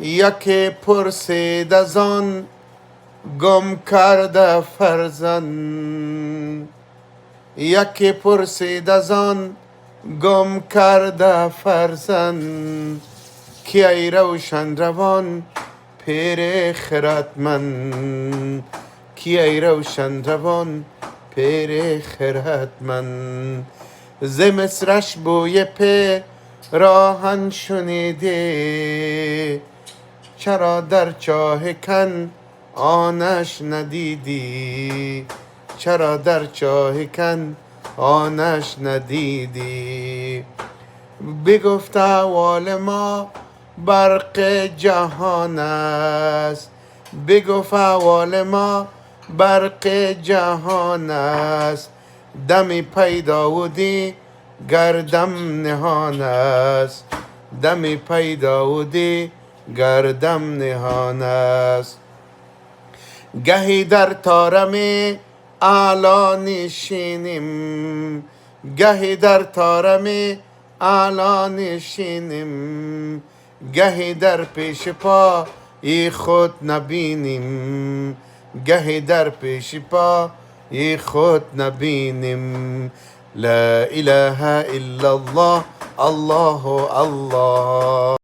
یکی پرسید از آن گم کرده فرزند، یکی پرسید از آن گم کرده فرزند، که ای روشن روان پیر خردمند، که ای روشن روان پیر خردمند. ز مصرش بوی پیراهن شنیدی، چرا در چاه کن آنش ندیدی، چرا در چاه کن آنش ندیدی. بگفت احوال ما برق جهان است، بگفت احوال ما برق جهان است، دمی پیدا و دی گردم نهان است، دمی پیدا و دی گردم نهان است. گهی در طارم اعلی نشینیم، گهی در طارم اعلی نشینیم، گهی در پیش پای خود نبینیم، گهی در پیش پای خود نبینیم. لا اله الا الله، الله الله.